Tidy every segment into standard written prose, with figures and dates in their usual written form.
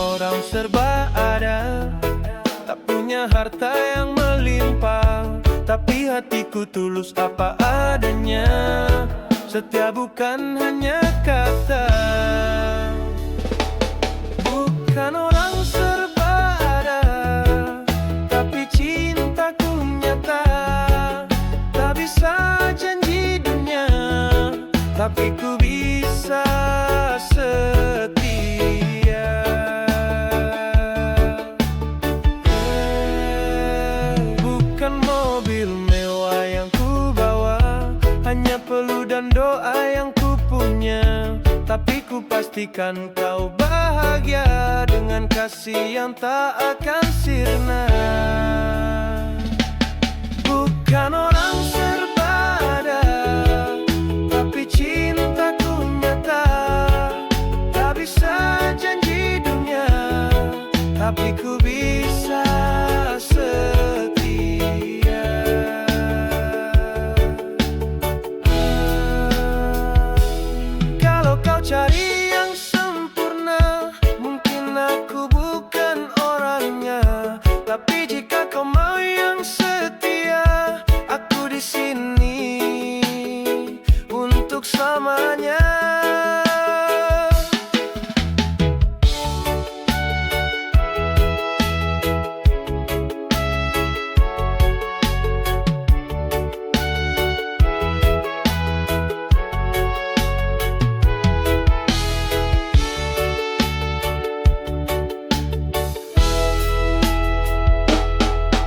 orang serba ada, tak punya harta yang melimpah, tapi hatiku tulus apa adanya. Setia bukan hanya kata. Bukan orang serba ada, tapi cintaku nyata. Tak bisa janji dunia, tapi ku bisa setia. Bukan mobil mewah yang ku bawa, hanya peluh dan doa yang ku punya. Tapi ku pastikan kau bahagia dengan kasih yang tak akan sirna. Bukan orang serba ada, tapi cintaku nyata. Tak bisa janji dunia, tapi ku bisa setia. Kalau kau cari yang sempurna, mungkin aku bukan orangnya. Tapi jika kau mau yang setia, aku di sini untuk selamanya.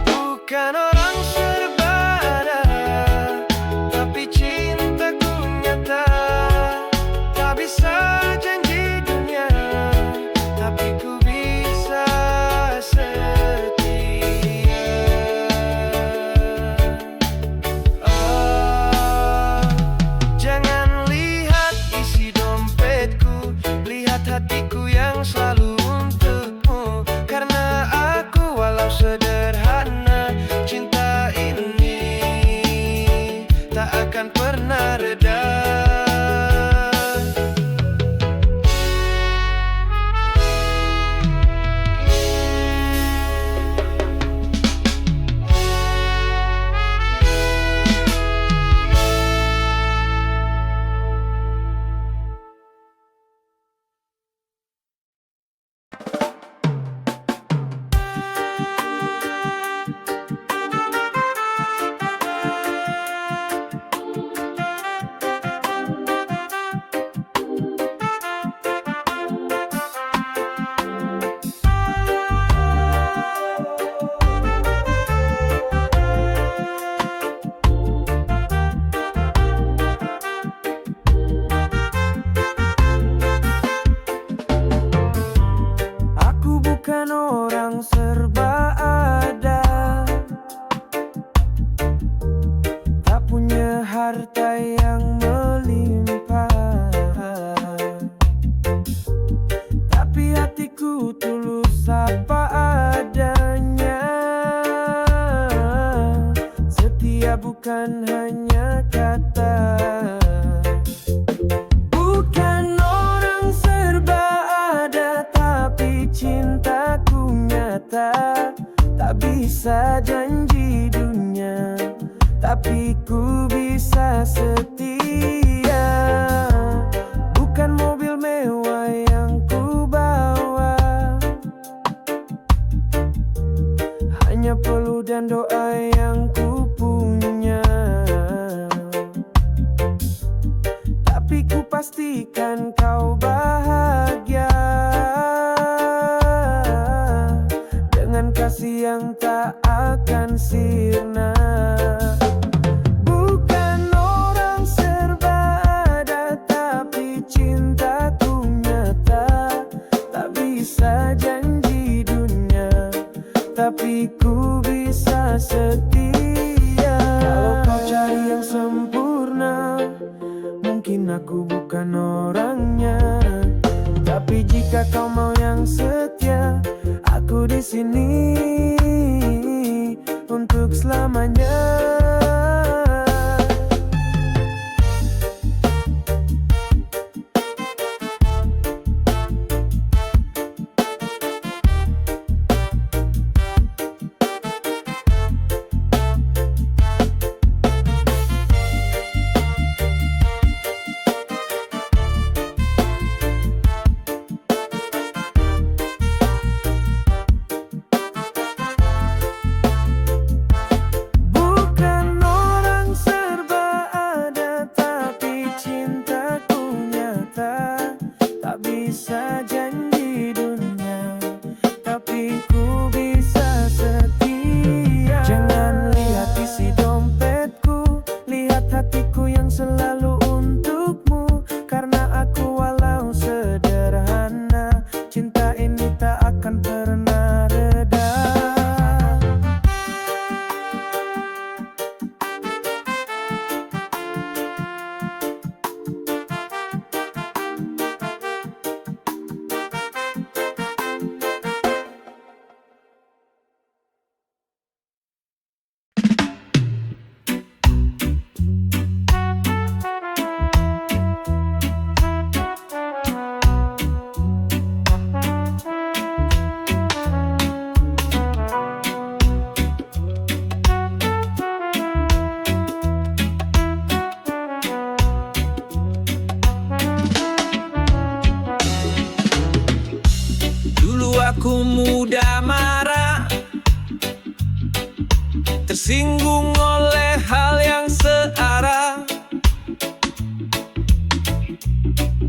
Bukan orang serba ada, tapi cintaku nyata. Tak bisa janji dunia, tapi ku bisa setia. Jangan lihat isi dompetku, lihat hatiku yang selalu untukmu. Karena aku walau sederhana, cinta ini tak akan pernah reda. Aku bukan orang serba ada, tak punya harta yang melimpah, tapi hatiku tulus apa adanya. Setia bukan hanya kata. Bukan orang serba ada, tapi cintaku nyata. Tak bisa janji dunia, tapi ku bisa setia. Bukan mobil mewah yang ku bawa, hanya peluh dan doa yang ku punya. Tapi ku pastikan kau bahagia dengan kasih yang tak akan sirna. Bukan orang serba ada, tapi cintaku nyata. Tak bisa janji dunia, tapi ku bisa setia. Kalau kau cari yang sempurna, mungkin aku bukan orangnya. Tapi jika kau mau yang setia, aku di sini untuk selamanya. takkan pernah reda. Aku mudah marah, tersinggung oleh hal yang searah,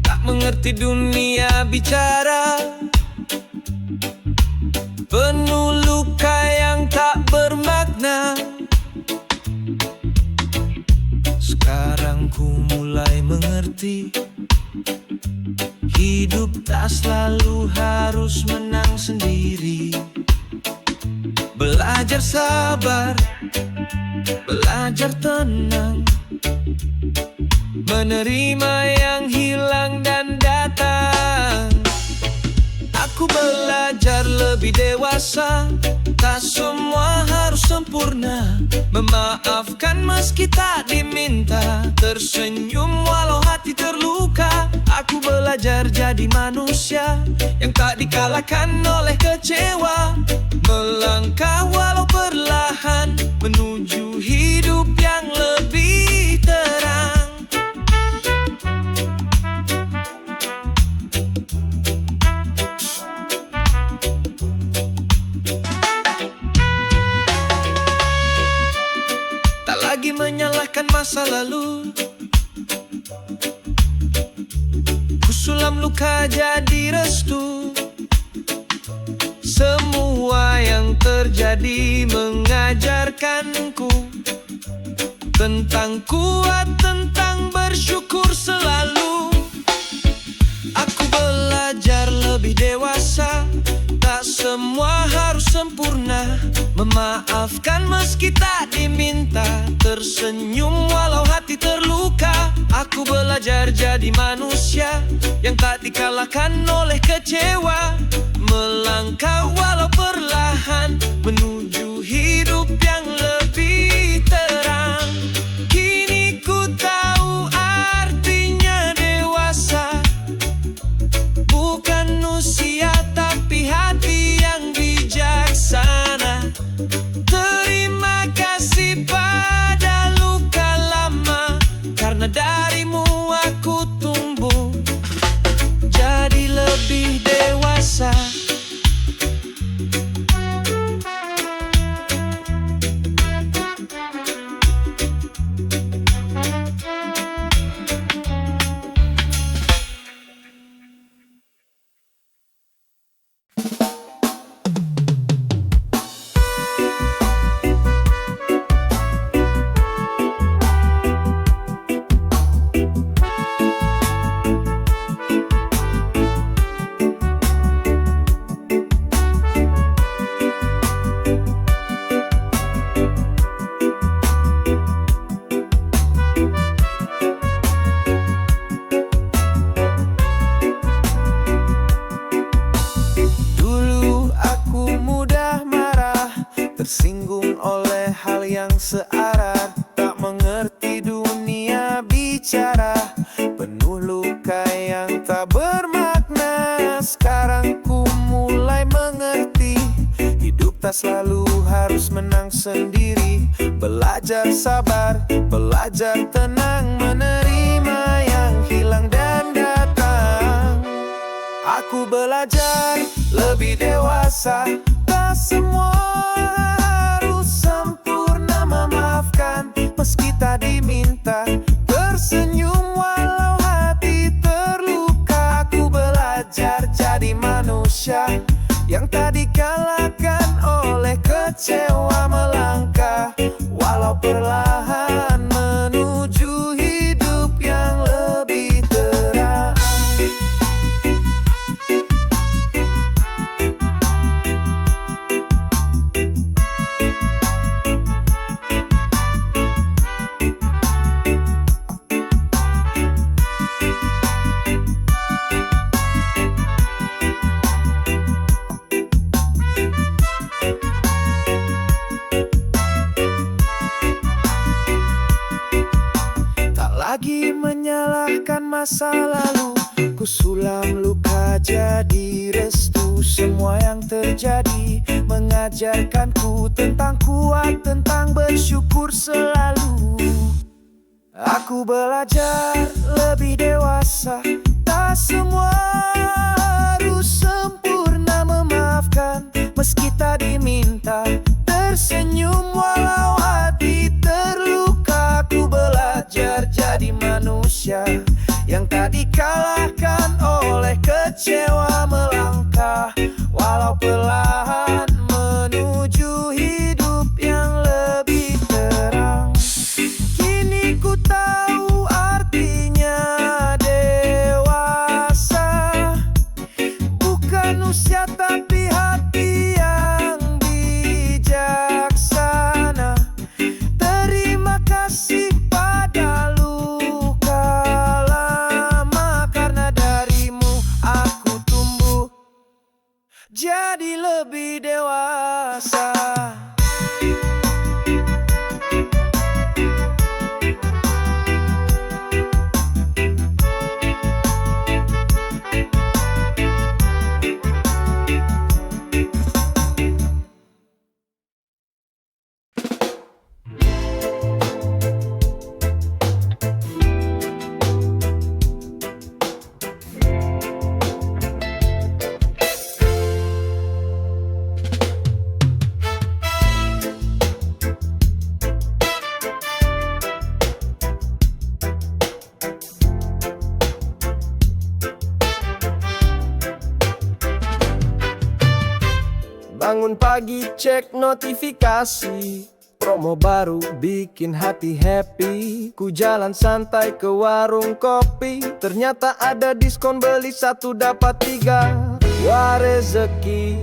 tak mengerti dunia bicara, penuh luka yang tak bermakna. Sekarang ku mulai mengerti, hidup tak selalu harus menang sendiri. Belajar sabar, belajar tenang, menerima yang hilang dan datang. Aku belajar lebih dewasa, tak semua harus sempurna, memaafkan meski tak diminta, tersenyum walau hati terluka. Aku belajar jadi manusia yang tak dikalahkan oleh kecewa, melangkah walau perlahan menuju hidup yang lebih terang. Tak lagi menyalahkan masa lalu, sulam luka jadi restu. Semua yang terjadi mengajarkanku tentang kuat, tentang bersyukur selalu. Aku belajar lebih dewasa, tak semua harus sempurna, memaafkan meski tak diminta, tersenyum walau hati terluka. Aku belajar jadi manusia yang tak dikalahkan oleh kecewa, melangkah walau perlahan menuju hidup yang lebih terang. Kini ku tahu artinya dewasa, bukan usia tapi hati yang bijaksana. Terima kasih pada luka lama, karena darimu aku tumbuh jadi lebih dewasa. Tersinggung oleh hal yang searah, tak mengerti dunia bicara, penuh luka yang tak bermakna. Sekarang ku mulai mengerti, hidup tak selalu harus menang sendiri. Belajar sabar, belajar tenang, menerima yang hilang dan datang. Aku belajar lebih dewasa, tak semua harus sempurna, memaafkan meski tak diminta, tersenyum walau hati terluka. Aku belajar jadi manusia yang tak dikalahkan oleh kecewa, melangkah walau perlahan menuju hidup yang lebih terang. masa lalu. Ku sulam luka jadi restu. Semua yang terjadi mengajarkanku tentang kuat, tentang bersyukur selalu. Aku belajar lebih dewasa. Tak semua harus sempurna, memaafkan meski tak diminta. Tersenyum walau hati terluka. Aku belajar jadi manusia yang tak dikalahkan oleh kecewa. Melangkah walau perlahan menuju hidup yang lebih terang. Kini ku tahu artinya dewasa, bukan usia tapi hati yang bijaksana. Terima kasih pada luka lama, karena darimu aku tumbuh jadi lebih dewasa. Bangun pagi cek notifikasi, promo baru bikin hati happy. Ku jalan santai ke warung kopi, ternyata ada diskon beli 1 dapat 3. Wah rezeki,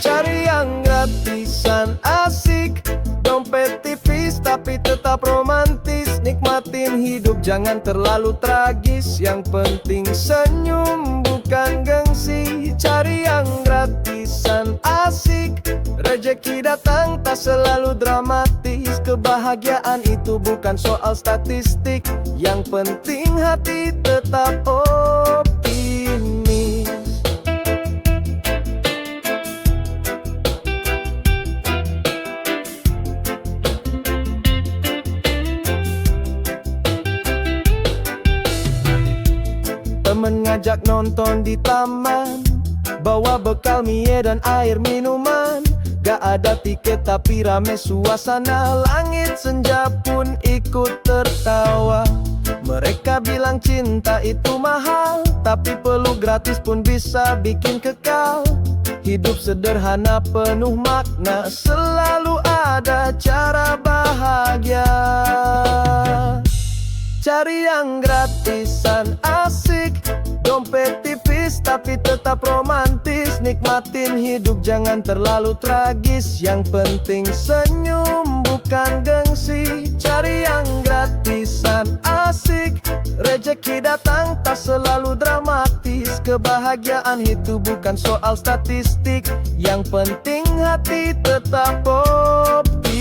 cari yang gratisan asik. Dompet tipis tapi tetap romantis. Nikmatin hidup jangan terlalu tragis. Yang penting senyum bukan gengsi. Cari yang gratisan asik. Rezeki datang tak selalu dramatis. Kebahagiaan itu bukan soal statistik. Yang penting hati tetap optimis. Temen ngajak nonton di taman, bawa bekal mie dan air minuman. Gak ada tiket tapi rame suasana. Langit senja pun ikut tertawa. Mereka bilang cinta itu mahal, tapi peluk gratis pun bisa bikin kekal. Hidup sederhana penuh makna, selalu ada cara bahagia. Cari yang gratisan asik. Dompet tipis tapi tetap romantis. Nikmatin hidup jangan terlalu tragis. Yang penting senyum bukan gengsi. Cari yang gratisan asik. Rezeki datang tak selalu dramatis. Kebahagiaan itu bukan soal statistik. Yang penting hati tetap optimis.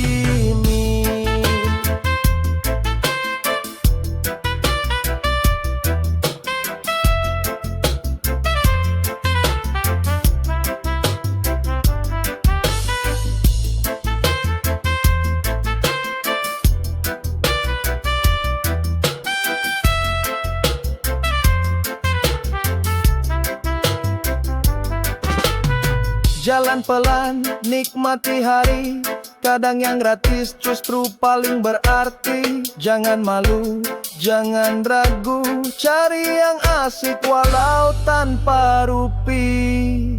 Jalan pelan, nikmati hari. Kadang yang gratis justru paling berarti. Jangan malu, jangan ragu. Cari yang asik walau tanpa rupiah.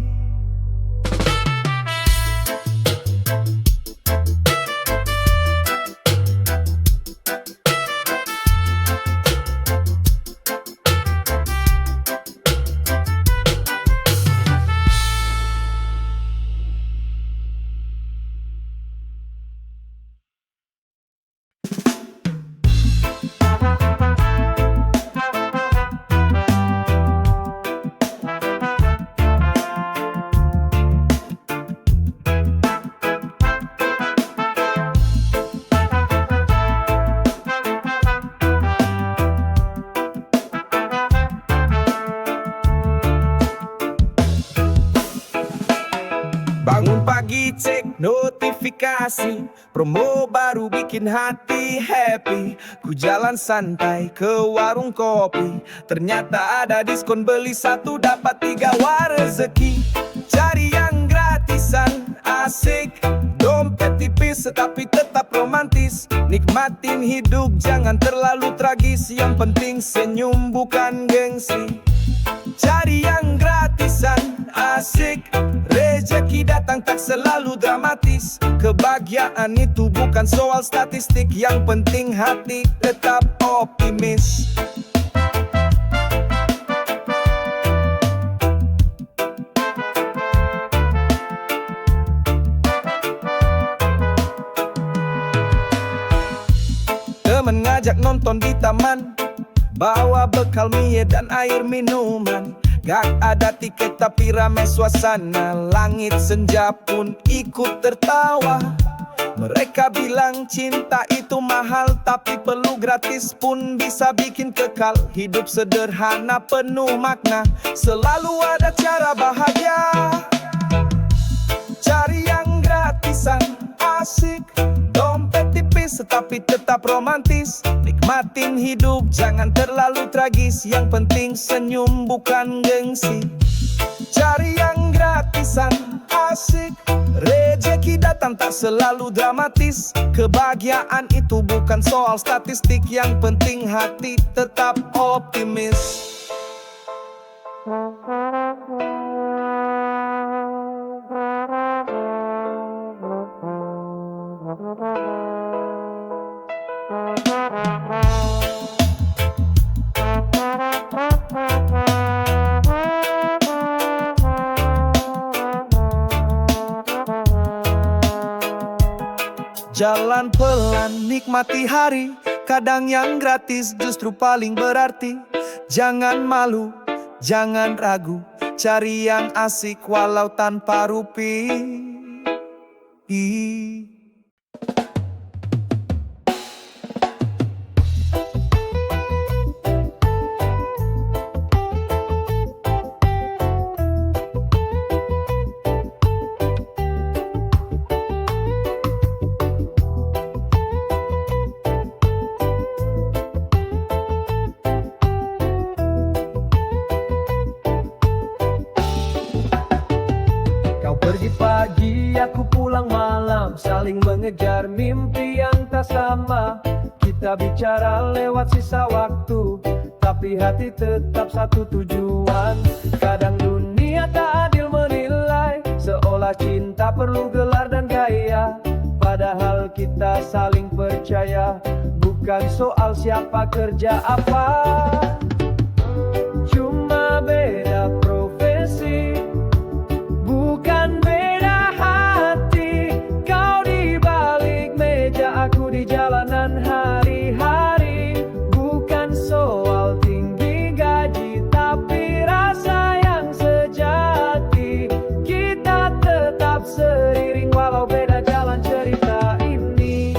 pagi cek notifikasi, promo baru bikin hati happy. Ku jalan santai ke warung kopi, ternyata ada diskon beli satu dapat tiga. Wah rezeki, cari yang gratisan, asik. Dompet tipis tetapi tetap romantis. Nikmatin hidup jangan terlalu tragis, yang penting senyum bukan gengsi. Cari yang gratisan, asik. Rezeki datang tak selalu dramatis. Kebahagiaan itu bukan soal statistik, yang penting hati tetap optimis. Temen ngajak nonton di taman, bawa bekal mie dan air minuman. Gak ada tiket tapi rame suasana, langit senja pun ikut tertawa. Mereka bilang cinta itu mahal, tapi perlu gratis pun bisa bikin kekal. Hidup sederhana penuh makna, selalu ada cara bahagia. Cari yang gratisan, asik. Dompet tipis tetapi tetap romantis. Nikmatin hidup jangan terlalu tragis, yang penting senyum bukan gengsi. Cari yang gratisan, asik. Rezeki datang tak selalu dramatis. Kebahagiaan itu bukan soal statistik, yang penting hati tetap optimis. Jalan pelan, nikmati hari. Kadang yang gratis justru paling berarti. Jangan malu, jangan ragu. Cari yang asik walau tanpa rupiah. Pergi pagi, aku pulang malam, saling mengejar mimpi yang tak sama. Kita bicara lewat sisa waktu, tapi hati tetap satu tujuan. Kadang dunia tak adil menilai, seolah cinta perlu gelar dan gaya. Padahal kita saling percaya, bukan soal siapa kerja apa. Cuma beda profesi, bukan beda hati. Kau di balik meja, aku di jalanan hari-hari. Bukan soal tinggi gaji, tapi rasa yang sejati. Kita tetap seiring walau beda jalan cerita ini.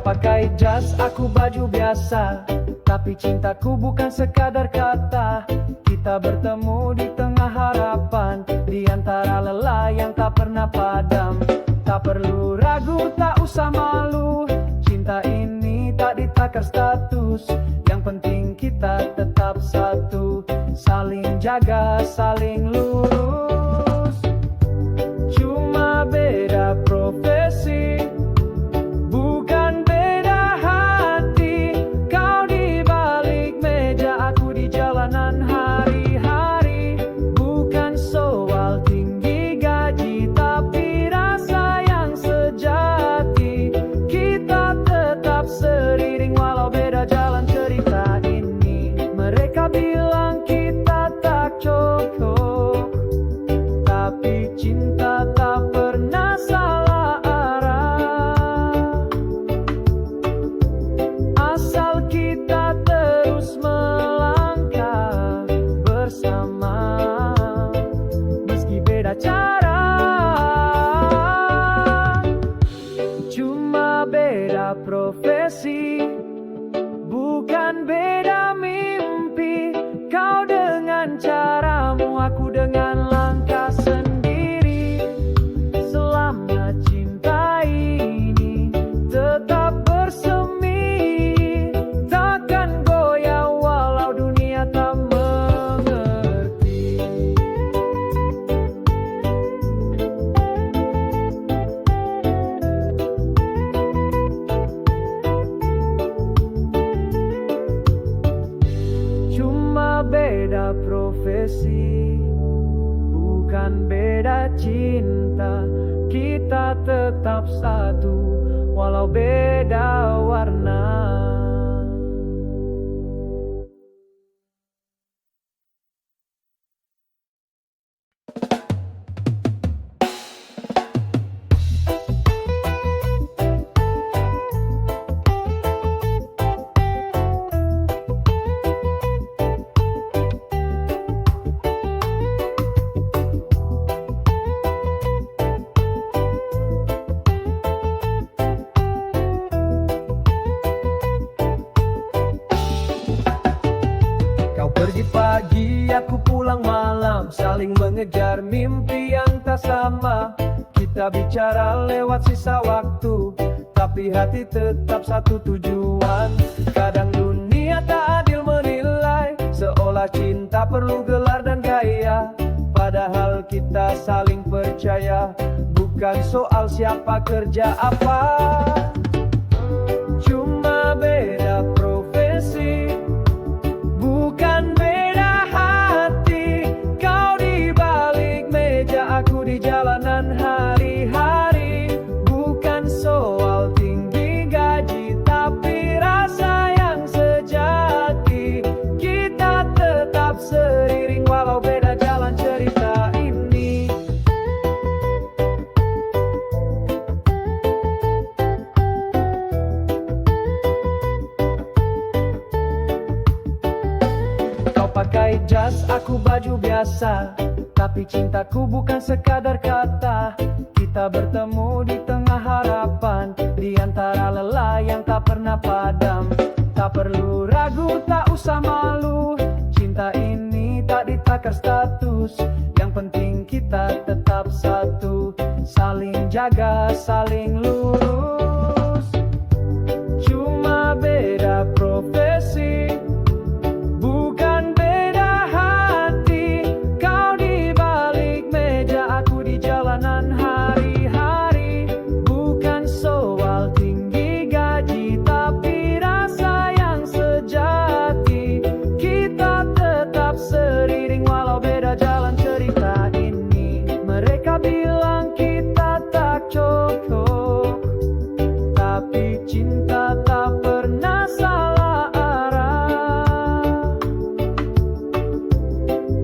Pakai jas, aku baju biasa, tapi cintaku bukan sekadar kata. Kita bertemu di tengah harapan, di antara lelah yang tak pernah padam. Tak perlu ragu, tak usah malu. Cinta ini tak ditakar status, yang penting kita tetap satu. Saling jaga, saling lurus. Cuma beda profesi, bukan beda hati. Kau di balik meja, aku di jalanan hari-hari. Bukan soal tinggi gaji, tapi rasa yang sejati. Kita tetap seiring walau beda jalan cerita ini. Mereka bilang kita tak cocok, beda profesi, bukan beda mimpi. Kau dengan caramu, aku dengan langkah sendiri. Selama cinta ini tetap bersemi, takkan goyah walau dunia tak mengerti. Cuma beda profesi, bukan beda cinta. Kita tetap satu, walau beda warna. Kau pergi pagi, aku pulang malam, saling mengejar mimpi yang tak sama. Kita bicara lewat sisa waktu, tapi hati tetap satu tujuan. Kadang dunia tak adil menilai, seolah cinta perlu gelar dan gaya. Padahal kita saling percaya, bukan soal siapa kerja apa. Cuma beda profesi, bukan beda hati. Kau di balik meja, aku di jalanan hari-hari. Bukan soal tinggi gaji, tapi rasa yang sejati. Kita tetap seiring walau beda jalan cerita ini. Kau pakai jas, aku baju biasa, tapi cintaku bukan sekadar kata. Kita bertemu di tengah harapan, di antara lelah yang tak pernah padam. Tak perlu ragu, tak usah malu, cinta ini tak ditakar status. Yang penting kita tetap satu, saling jaga, saling lurus. Cuma beda profesi, bukan beda hati. Kau di balik meja, aku di jalanan hari-hari. Bukan soal tinggi gaji, tapi rasa yang sejati. Kita tetap seiring walau beda jalan cerita ini. Mereka bilang kita tak cocok, tapi cinta tak pernah salah arah.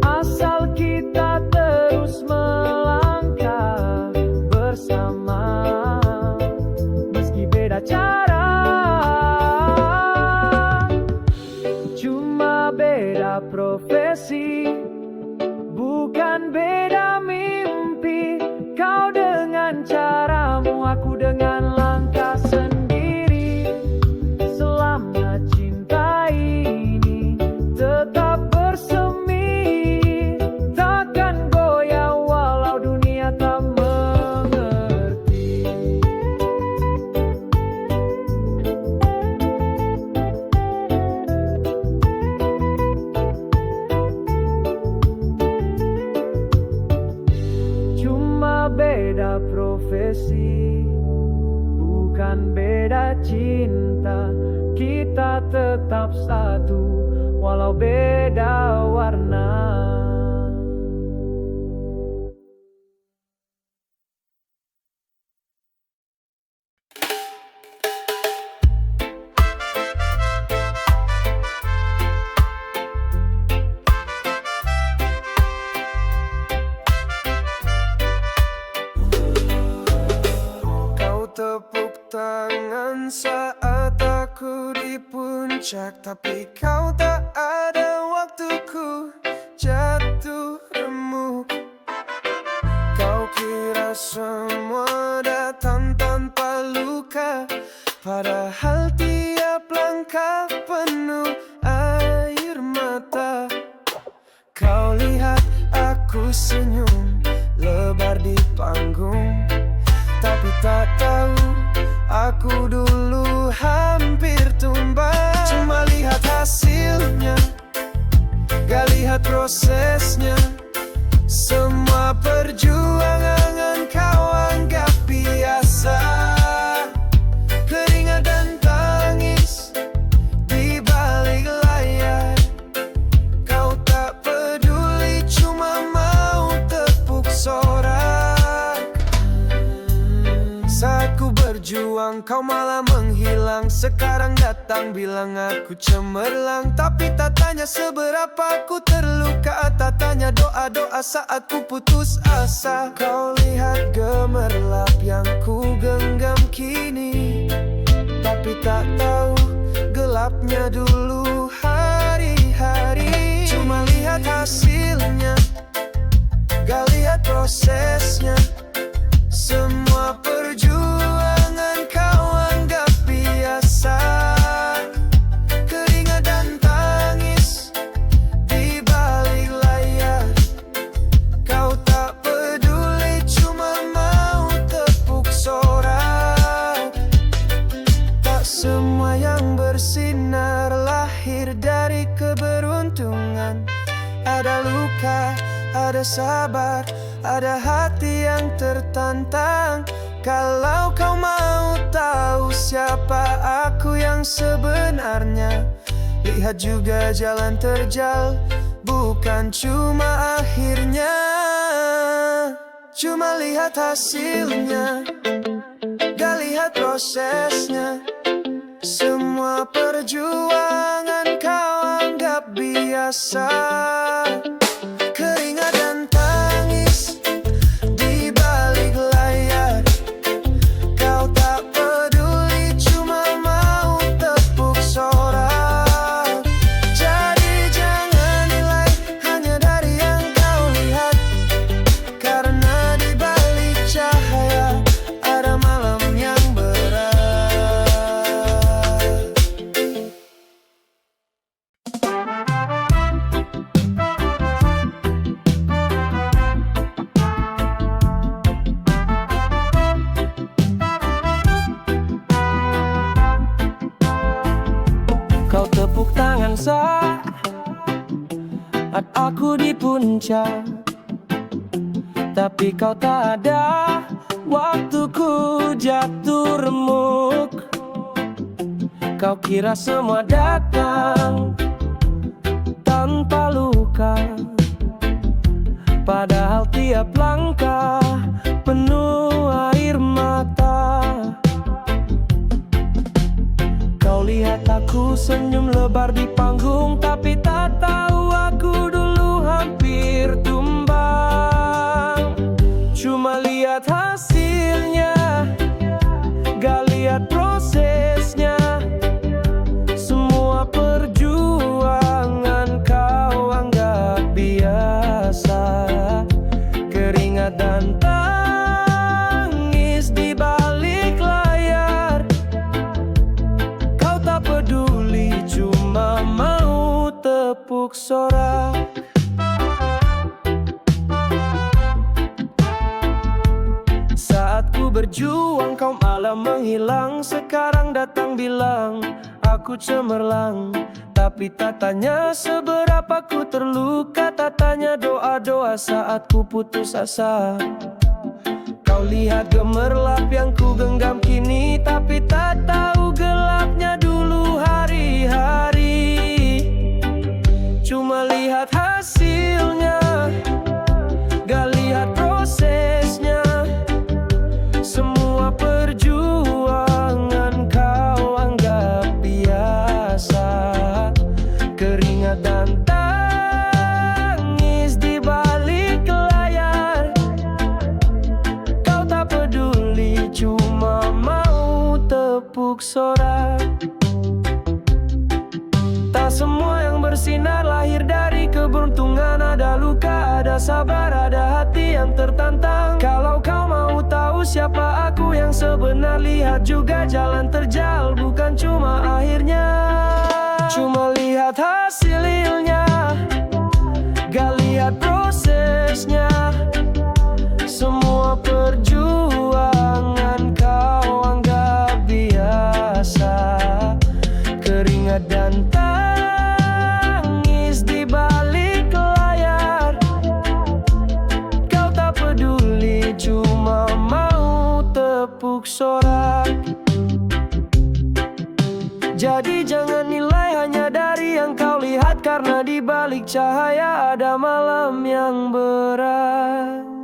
Asal kita terus melangkah bersama, meski beda cara. Cuma beda profesi, bukan beda mimpi. Kau dengan caramu, aku dengan langkah sendiri. Selama cinta ini tetap bersemi, takkan goyah walau dunia tak mengerti. Cuma beda profesi, bukan beda cinta. Kita tetap satu, walau beda warna. Kau tepuk tangan saat aku di puncak, tapi kau tak ada waktuku jatuh remuk. Kau kira semua datang tanpa luka, Padahal tiap langkah penuh air mata. Kau lihat aku senyum lebar di panggung, tapi tak tahu aku dulu hampir tumbang. Cuma lihat hasilnya, gak lihat prosesnya. Semua perjuangan kau anggap biasa. Keringat dan tangis di balik layar. Kau tak peduli, cuma mau tepuk sorak. Saat ku berjuang, kau malah menghilang. Sekarang datang bilang aku cemerlang, tapi tak tanya seberapa ku terluka. Tak tanya doa-doa saat ku putus asa. Kau lihat gemerlap yang ku genggam kini, tapi tak tahu gelapnya dulu hari-hari. Cuma lihat hasilnya, gak lihat prosesnya. Semua perjuangan kau anggap biasa. Keringat dan tangis di balik layar. Kau tak peduli, cuma mau tepuk sorak. Tak semua yang bersinar lahir dari keberuntungan. Ada luka, ada sabar, ada hati yang tertantang. Kalau kau mau tahu siapa aku yang sebenarnya, lihat juga jalan terjal, bukan cuma akhirnya. Cuma lihat hasilnya, gak lihat prosesnya. Semua perjuangan kau anggap biasa. Keringat dan tangis di balik layar. Kau tak peduli, cuma mau tepuk sorak. Jadi jangan nilai hanya dari yang kau lihat, karena di balik cahaya ada malam yang berat. Kau tepuk tangan saat aku di puncak, tapi kau tak ada waktu ku jatuh remuk. Kau kira semua datang tanpa luka, padahal tiap langkah penuh air mata. Kau lihat aku senyum lebar di panggung, tapi tak tahu aku dulu hampir tumbang. Cuma lihat hasilnya, gak lihat prosesnya. Semua perjuangan kau anggap biasa. Keringat dan tangis di balik layar. Kau tak peduli, cuma mau tepuk sorak. Saat ku berjuang, kau malah menghilang. Sekarang datang bilang aku cemerlang, tapi tak tanya seberapa ku terluka. Tak tanya doa-doa saat ku putus asa. Kau lihat gemerlap yang ku genggam kini, tapi tak tahu gelapnya dulu hari-hari. Cuma lihat hasilnya, gak lihat prosesnya. Semua perjuangan kau anggap biasa. Keringat dan tangis di balik layar. Kau tak peduli, cuma mau tepuk sorak. Tak semua yang bersinar lahir dari keberuntungan. Ada luka, ada sabar, ada hati diri yang tertantang. Kalau kau mau tahu siapa aku yang sebenar, lihat juga jalan terjal, bukan cuma akhirnya. Cuma lihat hasilnya, gak lihat prosesnya. Semua perjuangan kau anggap biasa, keringat dan tangis di balik layar. Kau tak peduli, cuma mau tepuk sorak. Jadi jangan nilai hanya dari yang kau lihat, karena di balik cahaya ada malam yang berat.